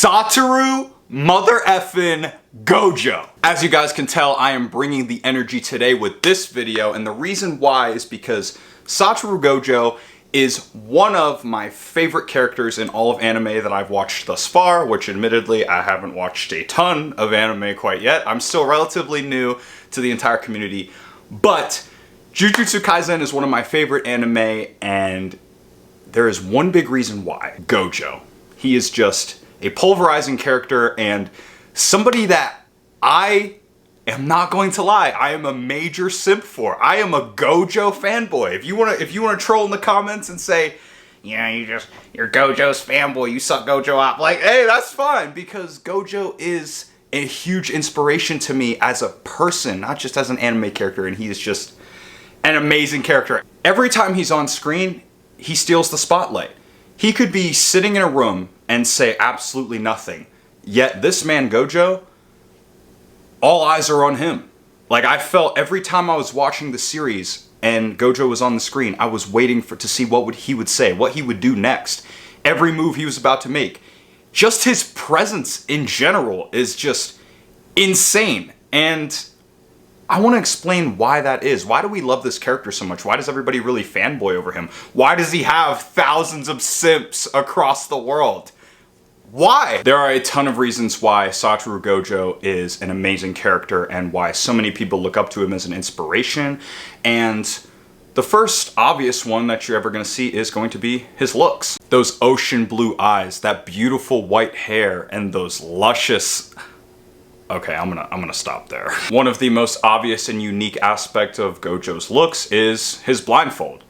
Satoru mother effin' Gojo. As you guys can tell, I am bringing the energy today with this video, and the reason why is because Satoru Gojo is one of my favorite characters in all of anime that I've watched thus far, which admittedly I haven't watched a ton of anime quite yet. I'm still relatively new to the entire community, but Jujutsu Kaisen is one of my favorite anime, and there is one big reason why. Gojo. He is just a pulverizing character and somebody that I am not going to lie, I am a major simp for. I am a Gojo fanboy. If you wanna troll in the comments and say, yeah, you're Gojo's fanboy, you suck Gojo up, like, hey, that's fine, because Gojo is a huge inspiration to me as a person, not just as an anime character, and he is just an amazing character. Every time he's on screen, he steals the spotlight. He could be sitting in a room and say absolutely nothing, yet this man Gojo, all eyes are on him. Like, I felt every time I was watching the series and Gojo was on the screen, I was waiting to see what he would say, what he would do next, every move he was about to make. Just his presence in general is just insane, and I want to explain why that is. Why do we love this character so much? Why does everybody really fanboy over him? Why does he have thousands of simps across the world? Why? There are a ton of reasons why Satoru Gojo is an amazing character and why so many people look up to him as an inspiration. And the first obvious one that you're ever going to see is going to be his looks. Those ocean blue eyes, that beautiful white hair, and those luscious... Okay, I'm gonna stop there. One of the most obvious and unique aspects of Gojo's looks is his blindfold,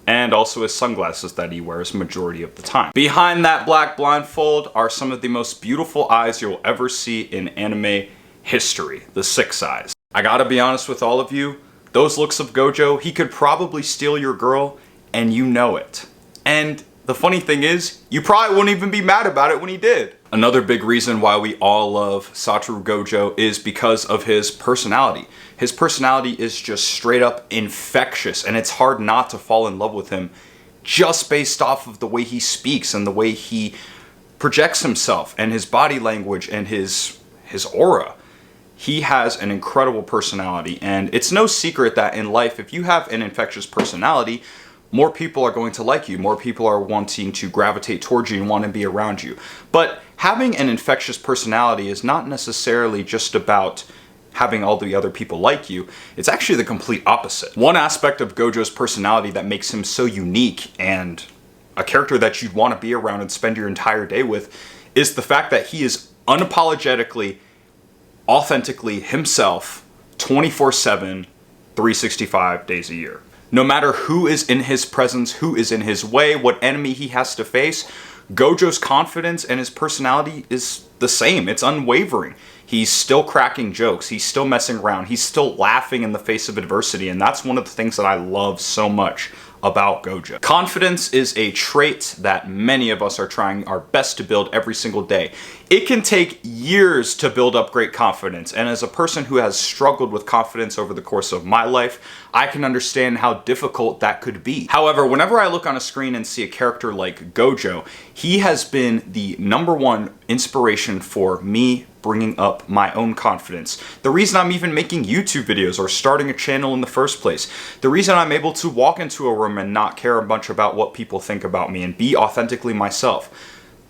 and also his sunglasses that he wears majority of the time. Behind that black blindfold are some of the most beautiful eyes you'll ever see in anime history, the 6 eyes. I gotta be honest with all of you, those looks of Gojo, he could probably steal your girl, and you know it. And the funny thing is, you probably wouldn't even be mad about it when he did. Another big reason why we all love Satoru Gojo is because of his personality. His personality is just straight up infectious, and it's hard not to fall in love with him just based off of the way he speaks and the way he projects himself and his body language and his aura. He has an incredible personality, and it's no secret that in life, if you have an infectious personality, more people are going to like you, more people are wanting to gravitate towards you and want to be around you. But having an infectious personality is not necessarily just about having all the other people like you. It's actually the complete opposite. One aspect of Gojo's personality that makes him so unique and a character that you'd want to be around and spend your entire day with is the fact that he is unapologetically, authentically himself 24/7, 365 days a year. No matter who is in his presence, who is in his way, what enemy he has to face, Gojo's confidence and his personality is the same. It's unwavering. He's still cracking jokes. He's still messing around. He's still laughing in the face of adversity. And that's one of the things that I love so much about Gojo. Confidence is a trait that many of us are trying our best to build every single day. It can take years to build up great confidence, and as a person who has struggled with confidence over the course of my life, I can understand how difficult that could be. However, whenever I look on a screen and see a character like Gojo, he has been the #1 inspiration for me bringing up my own confidence. The reason I'm even making YouTube videos or starting a channel in the first place. The reason I'm able to walk into a room and not care a bunch about what people think about me and be authentically myself.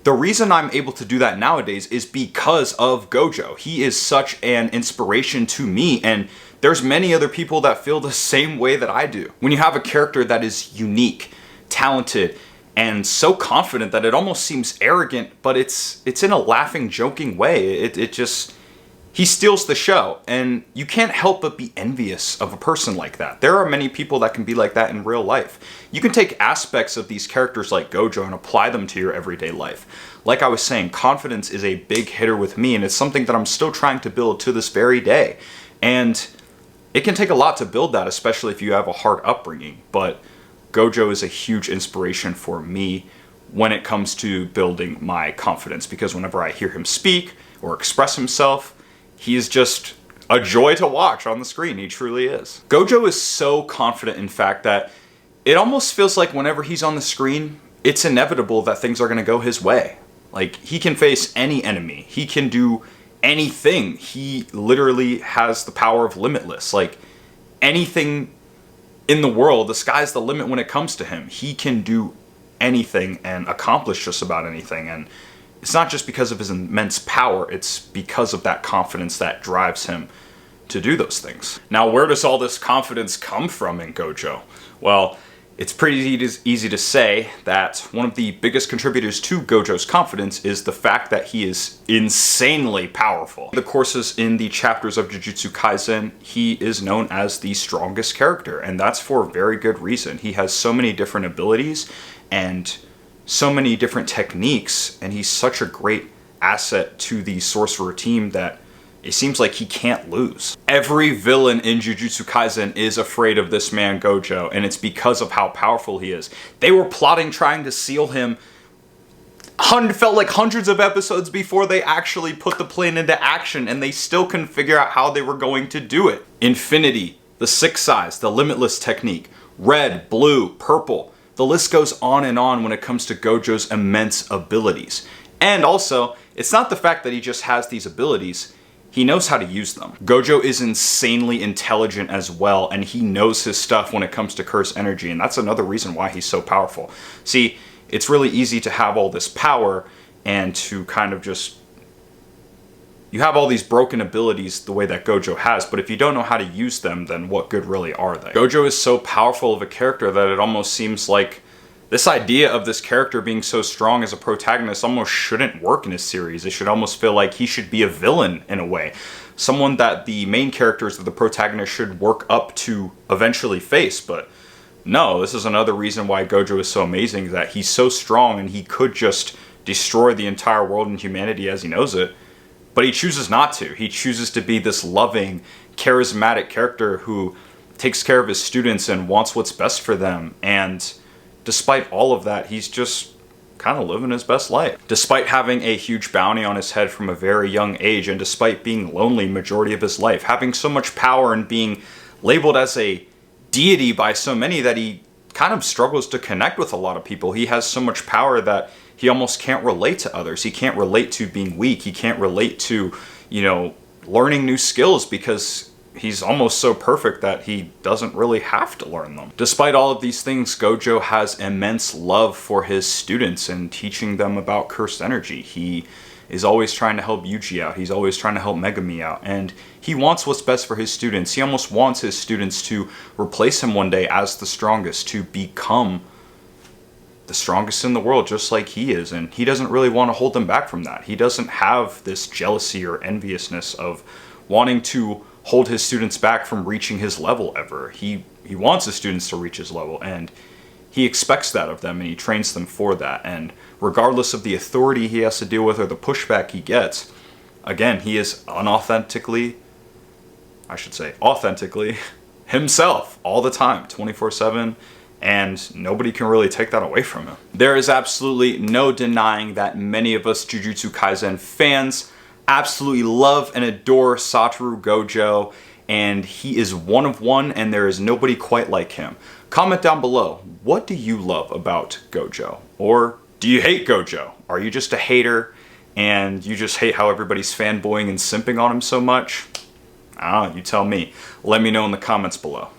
The reason I'm able to do that nowadays is because of Gojo. He is such an inspiration to me, and there's many other people that feel the same way that I do. When you have a character that is unique, talented, and so confident that it almost seems arrogant, but it's in a laughing, joking way. He steals the show, and you can't help but be envious of a person like that. There are many people that can be like that in real life. You can take aspects of these characters like Gojo and apply them to your everyday life. Like I was saying, confidence is a big hitter with me, and it's something that I'm still trying to build to this very day. And it can take a lot to build that, especially if you have a hard upbringing, but Gojo is a huge inspiration for me when it comes to building my confidence, because whenever I hear him speak or express himself, he is just a joy to watch on the screen. He truly is. Gojo is so confident, in fact, that it almost feels like whenever he's on the screen, it's inevitable that things are going to go his way. Like, he can face any enemy. He can do anything. He literally has the power of limitless. Like, anything in the world, the sky's the limit when it comes to him. He can do anything and accomplish just about anything. And it's not just because of his immense power, it's because of that confidence that drives him to do those things. Now, where does all this confidence come from in Gojo? Well, it's pretty easy to say that one of the biggest contributors to Gojo's confidence is the fact that he is insanely powerful. In the courses in the chapters of Jujutsu Kaisen, he is known as the strongest character, and that's for a very good reason. He has so many different abilities and so many different techniques, and he's such a great asset to the sorcerer team that it seems like he can't lose. Every villain in Jujutsu Kaisen is afraid of this man Gojo, and it's because of how powerful he is. They were plotting trying to seal him, felt like hundreds of episodes before they actually put the plan into action, and they still couldn't figure out how they were going to do it. Infinity, the Six Eyes, the Limitless technique, red, blue, purple. The list goes on and on when it comes to Gojo's immense abilities. And also, it's not the fact that he just has these abilities, he knows how to use them. Gojo is insanely intelligent as well, and he knows his stuff when it comes to curse energy, and that's another reason why he's so powerful. See, it's really easy to have all this power and to kind of just... You have all these broken abilities the way that Gojo has, but if you don't know how to use them, then what good really are they? Gojo is so powerful of a character that it almost seems like this idea of this character being so strong as a protagonist almost shouldn't work in a series. It should almost feel like he should be a villain in a way. Someone that the main characters of the protagonist should work up to eventually face, but no, this is another reason why Gojo is so amazing, that he's so strong and he could just destroy the entire world and humanity as he knows it, but he chooses not to. He chooses to be this loving, charismatic character who takes care of his students and wants what's best for them, and despite all of that, he's just kind of living his best life. Despite having a huge bounty on his head from a very young age, and despite being lonely majority of his life, having so much power and being labeled as a deity by so many that he kind of struggles to connect with a lot of people. He has so much power that he almost can't relate to others. He can't relate to being weak. He can't relate to, you know, learning new skills because he's almost so perfect that he doesn't really have to learn them. Despite all of these things, Gojo has immense love for his students and teaching them about cursed energy. He is always trying to help Yuji out. He's always trying to help Megumi out. And he wants what's best for his students. He almost wants his students to replace him one day as the strongest, to become the strongest in the world just like he is. And he doesn't really want to hold them back from that. He doesn't have this jealousy or enviousness of wanting to hold his students back from reaching his level ever. He wants his students to reach his level, and he expects that of them, and he trains them for that. And regardless of the authority he has to deal with or the pushback he gets, again, he is authentically himself all the time, 24/7, and nobody can really take that away from him. There is absolutely no denying that many of us Jujutsu Kaisen fans absolutely love and adore Satoru Gojo, and he is one of one, and there is nobody quite like him. Comment down below, what do you love about Gojo? Or do you hate Gojo? Are you just a hater and you just hate how everybody's fanboying and simping on him so much? You tell me. Let me know in the comments below.